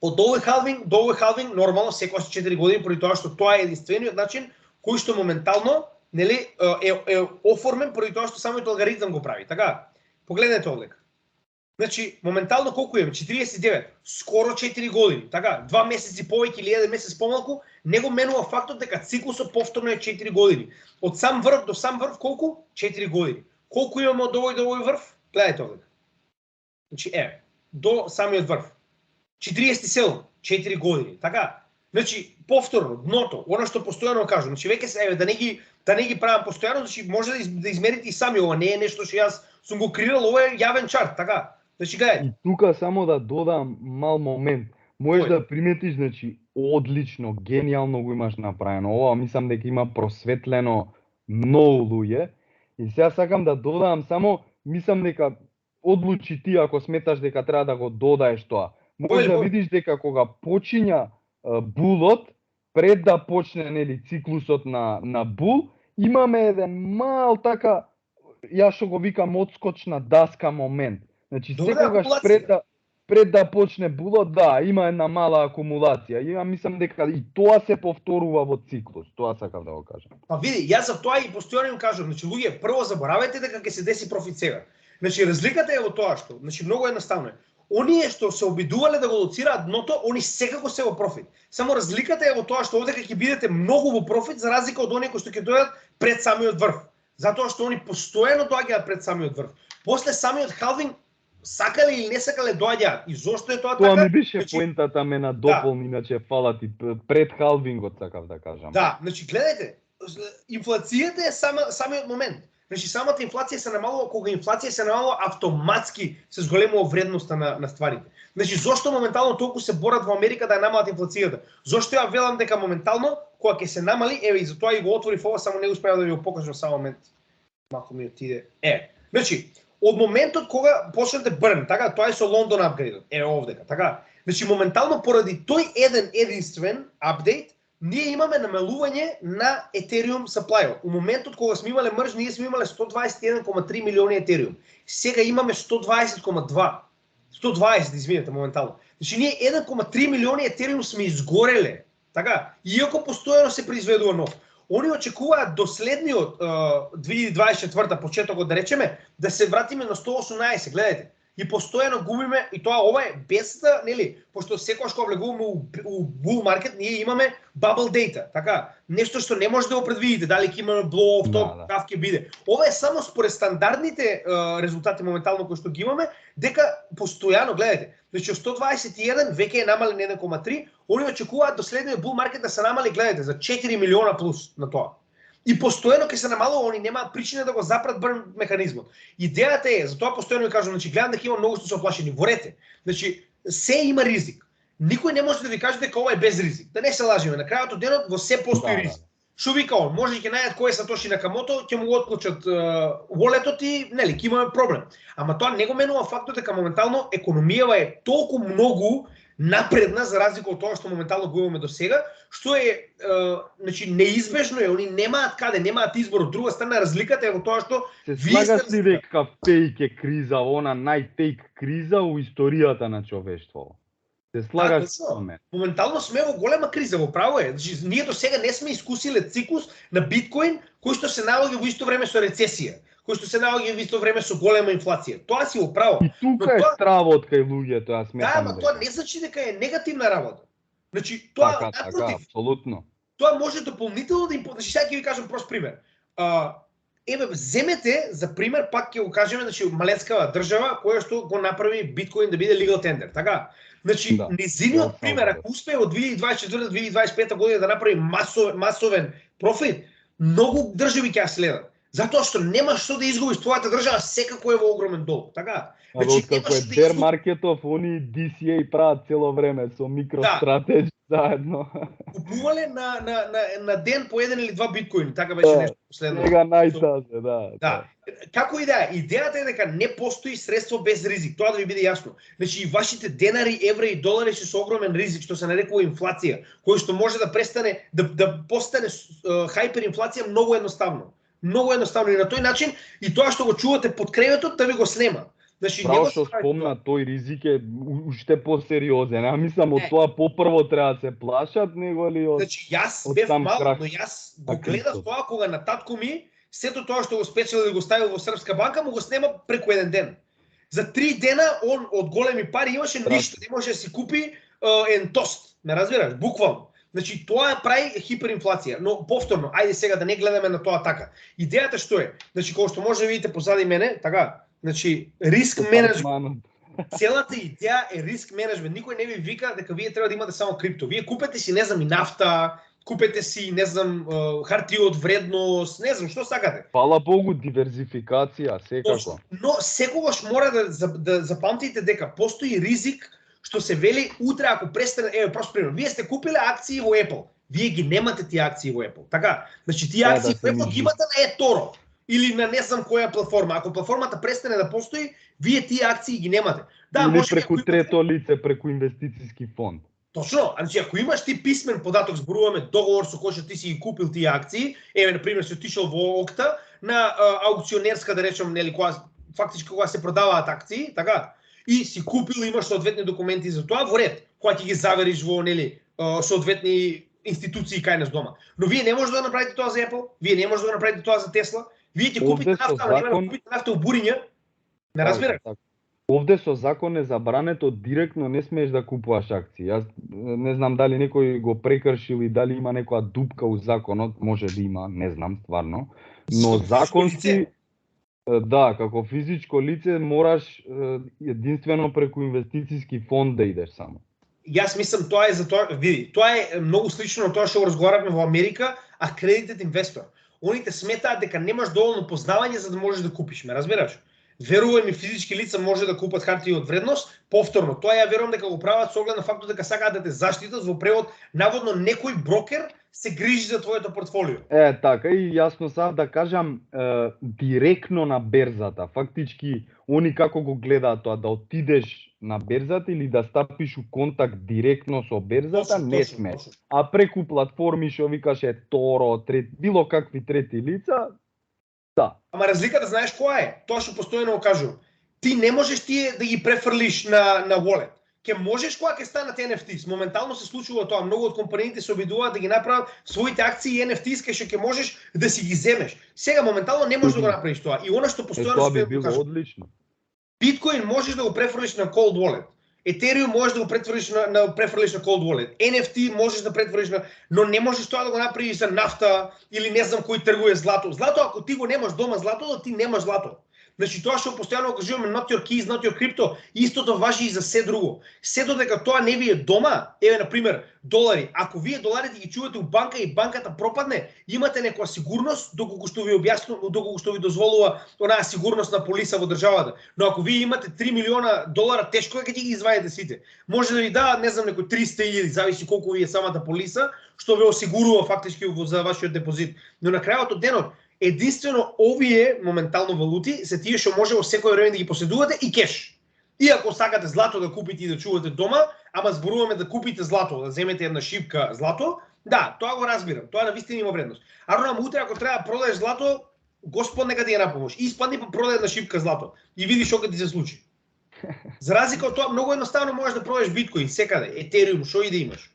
Од овој халвинг до овој халвинг нормално секогаш 4 години, поради тоа што тоа е единствениот начин кој што моментално, нели, е оформен поради тоа што самиот алгоритам го прави, така? Погледнете овде. Значи, моментално колку имаме? 49, скоро 4 години, така? 2 месеци повеќе или 1 месец помалку, не го менува фактот дека циклусот повторно е 4 години. Од сам врв до сам врв колку? 4 години. Колку имаме од овој до овој врв? Гледате овде. Значи, еве, до самиот врв. 47, 4 години, така? Значи, повторно, дното, оно што постојано кажам, значи веќе се, еве, да не ги правам постојано, значи може да измерите и сами, ова не е нешто што јас сум го креирал, ова е јавен чарт, така? Значи, гледај. И тука само да додам мал момент. Можеш да приметиш, значи, одлично, гениално го имаш направено. Ова мислам дека има просветлено многу луѓе. И сега сакам да додам само, мислам дека одлучи ти ако сметаш дека треба да го додаеш тоа. Можеш да видиш дека кога почиња булот, пред да почне, нели, циклусот на бул, имаме еден мал така, јас што го викам одскочна даска момент. Значи секогаш Пред да почне булот, да, има една мала акумулација. И мислам дека и тоа се повторува во циклус. Тоа сакам да го кажам. Па види, јас за тоа и постојано им кажам, значи луѓе, прво заборавајте дека ќе се деси профит сега. Значи разликата е во тоа што, значи многу едноставно е. Оние што се обидувале да го лоцираат дното, они секако се во профит. Само разликата е во тоа што овде ќе бидете многу во профит за разлика од оние кои што ќе дојдат пред самиот врв. Затоа што они постојано доаѓаат пред самиот врв. После самиот халвинг сакале или не сакале доаѓаат. И зошто е тоа така? Тоа ми беше поентата ме на дополни, иначе фала ти пред халвингот сакав да кажам. Да, значи гледајте, инфлацијата е самиот момент. Значи самата инфлација се намалува кога инфлација се намалува автоматски се зголемува вредноста на стварите. Значи зошто моментално толку се борат во Америка да ја намалат инфлацијата? Зошто ја велам дека моментално кога ќе се намали, еве и затоа и го отворив ова, само не успеав да ви го покажам само момент. Малку ми отиде. Значи од моментот кога почнете burn, така, тоа е со London апгрейдот, овдека, така. Значи моментално поради тој единствен апдейт, ние имаме намалување на Ethereum supply. У моментот кога сме имале мрж, ние сме имале 121,3 милиони Ethereum. Сега имаме 120,2. 120, извинете, моментално. Значи ние 1,3 милиони Ethereum сме изгореле, така, иако постојано се произведува нов. Они очекуваат до следниот 2024 почетокот, да речеме, да се вратиме на 118, гледајте. И постојано губиме, и тоа ова е без да, нели, пошто секогаш кога влегуваме у bull market, ние имаме bubble data, така, нешто што не може да го предвидите, дали ќе имаме blow off топ, кав ќе биде. Ова е само според стандардните резултати моментално кои што ги имаме, дека постојано, гледајте, значи 121 веќе е намален 1,3, они очекуваат до следниот bull market да се намали, гледајте, за 4 милиона плюс на тоа. И постојано ќе се намалува, они немаат причина да го запрат burn механизмот. Идејата е, затоа постојано ви кажам, значи гледам дека има многу што се оплашени, ворете. Значи се има ризик. Никој не може да ви каже дека ова е без ризик. Да не се лажиме, на крајот од денот во се постои ризик. Што вика он, може ќе најдат кој е Сатоши Накамото, ќе му го отклучат волетот и нели ќе имаме проблем. Ама тоа не го менува фактот дека моментално економијава е толку многу напредна за разлика од тоа што моментално го имаме до сега, што е значи неизбежно е, они немаат каде, немаат избор. Од друга страна разликата е во тоа што се слагаш ли дека фейк е криза, она најфейк криза у историјата на човештвото? Се слагаш со мене. Моментално сме во голема криза, во право е. Значи ние до сега не сме искусиле циклус на биткоин кој што се наоѓа во исто време со рецесија, кој што се наоѓа во исто време со голема инфлација. Тоа си во право. И тука е стравот кај луѓето, јас сметам. Да, ама тоа не значи дека е негативна работа. Значи тоа така, апсолутно. Тоа може дополнително да им, значи сега ќе ви кажам прост пример. Еве земете за пример, пак ќе го кажеме, значи малецкава држава која што го направи биткоин да биде legal tender, така? Значи незиниот пример, ако успее од 2024-2025 година да направи масовен профит, многу држави ќе ја следат. Затоа што немаш што да изгубиш, твојата држава секако е во огромен долг, така? Значи како е bear маркетов, они DCA прават цело време со MicroStrategy заедно. Купувале на ден по 1 или 2 биткоини, така беше нешто последно. Сега најтазе, да. Да. Како идејата е дека не постои средство без ризик, тоа да ви биде јасно. Значи и вашите денари, евра и долари се со огромен ризик, што се нарекува инфлација, кој што може да престане да постане хајперинфлација многу едноставно. Многу едноставно и на тој начин и тоа што го чувате под креветот да ви го снема. Значи право што спомна, тој ризик е уште посериозен. А мислам од тоа попрво треба да се плашат него ли од. Значи јас бев мал, но јас го гледав тоа кога на татко ми сето тоа што го спечелил и го ставил во српска банка му го снема преку еден ден. За 3 дена он од големи пари имаше ништо, не може да си купи ен тост, ме разбираш, буквално. Значи тоа прави хиперинфлација, но повторно, ајде сега да не гледаме на тоа така. Идејата што е? Значи кога што може да видите позади мене, така, значи риск менеджмент. Целата идеја е риск менеджмент. Никој не ви вика дека вие треба да имате само крипто. Вие купете си, не знам, и нафта, купете си, не знам, хартија од вредност, не знам што сакате. Фала Богу, диверзификација секако. Но секогаш мора да запамтите дека постои ризик што се вели утре ако престане, еве прост пример, вие сте купиле акции во Apple, вие ги немате тие акции во Apple, така? Значи тие акции во Apple ги имате на eToro или на не знам која платформа. Ако платформата престане да постои, вие тие акции ги немате. Да, или може преку трето лице, преку инвестициски фонд. Точно, значи ако имаш ти писмен податок, зборуваме договор со кој што ти си ги купил тие акции, еве на пример си отишол во Окта на аукционерска, да речем, нели, кога фактички кога се продаваат акции, така? и си купил, имаш соодветни документи за тоа, во ред, кога ќе ги завериш во нели соодветни институции кај нас дома. Но вие не можете да направите тоа за Apple, вие не можете да направите тоа за Tesla, вие ќе купите нафта, ама нема да купите нафта у буриња. Не разбираш? Овде со закон е забрането директно не смееш да купуваш акции. Јас не знам дали некој го прекршил и дали има некоја дупка у законот, може да има, не знам стварно. Но законски да, како физичко лице мораш единствено преку инвестициски фонд да идеш само. Јас мислам тоа е за тоа, види, тоа е многу слично на тоа што го разговаравме во Америка, accredited investor. Оните сметаат дека немаш доволно познавање за да можеш да купиш, ме разбираш? Верувај ми, физички лица може да купат хартии од вредност. Повторно, тоа ја верувам дека го прават со оглед на фактот дека сакаат да те заштитат во превод, наводно некој брокер се грижи за твоето портфолио. Така и јасно сам да кажам директно на берзата. Фактички они како го гледаат тоа, да отидеш на берзата или да стапиш у контакт директно со берзата, не смеш. А преку платформи што викаш Торо, било какви трети лица, да. Ама разликата знаеш која е? Тоа што постојано го кажувам. Ти не можеш тие да ги префрлиш на wallet. Ке можеш кога ќе станат NFTs. Моментално се случува тоа. Многу од компаниите се обидуваат да ги направат своите акции и NFTs кај што ќе можеш да си ги земеш. Сега моментално не можеш да го направиш тоа. И она што постојано тоа би било одлично. Биткоин можеш да го префрлиш на cold wallet. Ethereum можеш да го префрлиш на cold wallet. NFT можеш да префрлиш но не можеш тоа да го направиш за нафта или не знам кој тргува злато. Злато, ако ти го немаш дома злато, ти немаш злато. Значи тоа што постојано кажуваме not your keys, not your crypto, истото важи и за се друго. Се додека тоа не ви е дома, еве на пример долари. Ако вие доларите ги чувате у банка и банката пропадне, имате некоја сигурност доколку што ви објаснува, доколку што ви дозволува онаа сигурностна полиса во државата. Но ако вие имате 3 милиона долара, тешко е ќе ги извадите сите. Може да ви дадат, не знам, некој 300.000, зависи колку ви е самата полиса, што ве осигурува фактички за вашиот депозит. Но на крајот од денот единствено овие моментално валути се тие што може во секој време да ги поседувате и кеш. И ако сакате злато да купите и да чувате дома, ама зборуваме да купите злато, да земете една шипка злато, да, тоа го разбирам, тоа навистина има вредност. Ама утре ако треба да продадеш злато, Господ нека ти ја напомош. Испадни па продај една шипка злато и видиш што ќе ти се случи. За разлика од тоа, многу едноставно можеш да продадеш биткоин секаде, Ethereum, што и да имаш.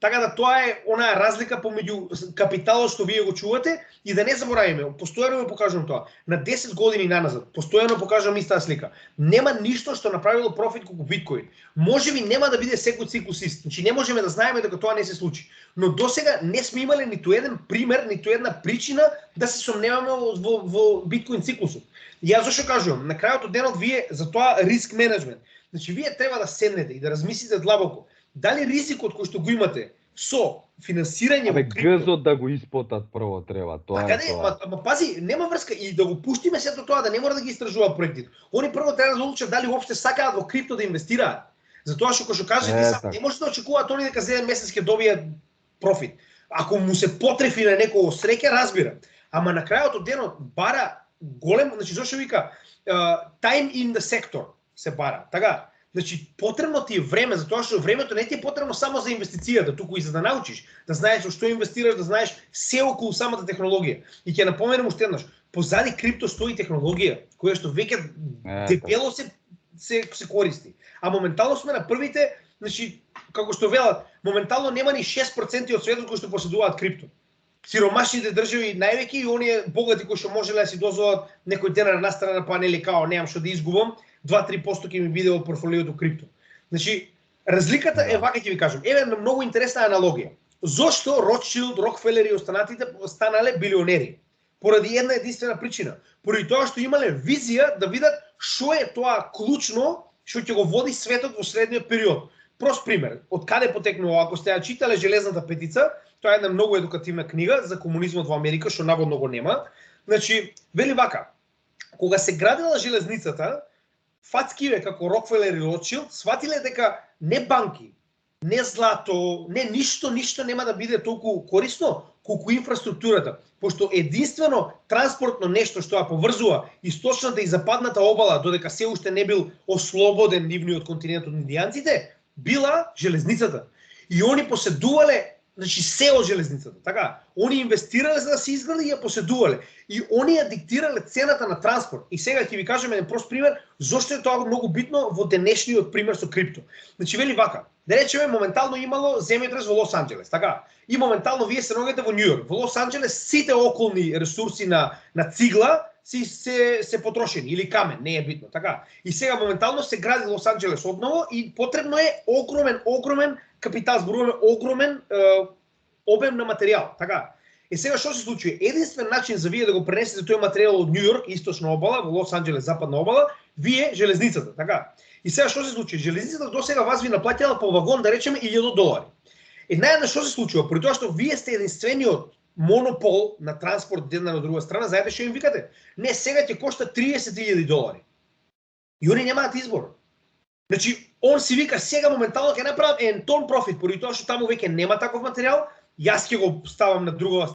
Така да тоа е онаа разлика помеѓу капиталот што вие го чувате и да не забораваме, постојано ви покажувам тоа. На 10 години наназад, постојано покажувам истата слика. Нема ништо што направило профит колку биткоин. Можеби нема да биде секој циклусист. Значи не можеме да знаеме дека тоа не се случи. Но досега не сме имале ниту еден пример, ниту една причина да се сомневаме во биткоин циклусот. И јас зашто кажувам, на крајот од денот вие за тоа риск менеджмент. Значи вие треба да седнете и да размислите длабоко. Дали ризикот кој што го имате со финансирање во крипто... гзот да го испотат прво треба, тоа е тоа. Ама пази, нема врска и да го пуштиме сето тоа, да не мора да ги истражуваат проектите. Они прво треба да одлучат дали уопште сакаат во крипто да инвестираат. Затоа што кој што кажете, не може да очекуваат они дека за еден месец ќе добијат профит. Ако му се потрефи на некој среќа, разбира. Ама на крајот од денот бара голем, значи зошто вика time in the sector се бара. Така, значи потребно ти е време, затоа што времето не ти е потребно само за инвестицијата, туку и за да научиш, да знаеш во што инвестираш, да знаеш се околу самата технологија. И ќе напоменам уште еднаш, позади крипто стои технологија, која што веќе дебело се користи. А моментално сме на првите, значи како што велат, моментално нема ни 6% од светот кои што поседуваат крипто. Сиромашните држави највеќе и оние богати кои што можеле да си дозволат некој ден на настрана на панели као немам што да изгубам, 2-3% ќе ми биде од портфолиото крипто. Значи, разликата е вака ќе ви кажам. Еве една многу интересна аналогија. Зошто Ротшилд, Рокфелер и останатите станале билионери? Поради една единствена причина. Поради тоа што имале визија да видат што е тоа клучно што ќе го води светот во следниот период. Прост пример, од каде потекнува, ако сте ја читале Железната петица, тоа е една многу едукативна книга за комунизмот во Америка, што наводно го нема. Значи, вели вака, кога се градила железницата, фацкиве како Рокфелер и Ротшилд сватиле дека не банки, не злато, не ништо нема да биде толку корисно колку инфраструктурата, пошто единствено транспортно нешто што ја поврзува источната и западната обала додека се уште не бил ослободен нивниот континент од индијанците, била железницата. И они поседувале значи се од железницата, така? Они инвестирале за да се изгради и ја поседувале. И они ја диктирале цената на транспорт. И сега ќе ви кажем еден прост пример зошто е тоа многу битно во денешниот пример со крипто. Значи вели вака, да речеме моментално имало земјотрес во Лос Анџелес, така? И моментално вие се наоѓате во Њу Јорк. Во Лос Анџелес сите околни ресурси на цигла се потрошени или камен, не е битно, така? И сега моментално се гради Лос Анџелес одново и потребно е огромен капитал, зборуваме огромен обем на материјал, така? И сега што се случи? Единствен начин за вие да го пренесете тој материјал од Њу Јорк, источна обала, во Лос Анџелес, западна обала, вие железницата, така? И сега што се случи? Железницата досега вас ви наплатила по вагон, да речеме, $1000. И наједнаш што се случува? Поради тоа што вие сте единствениот монопол на транспорт една на друга страна, знаете што им викате? Не, сега ќе кошта $30,000. И они немаат избор. Значи, он си вика сега моментално ќе направам 1 тон профит, поради тоа што таму веќе нема таков материјал, јас ќе го ставам на друга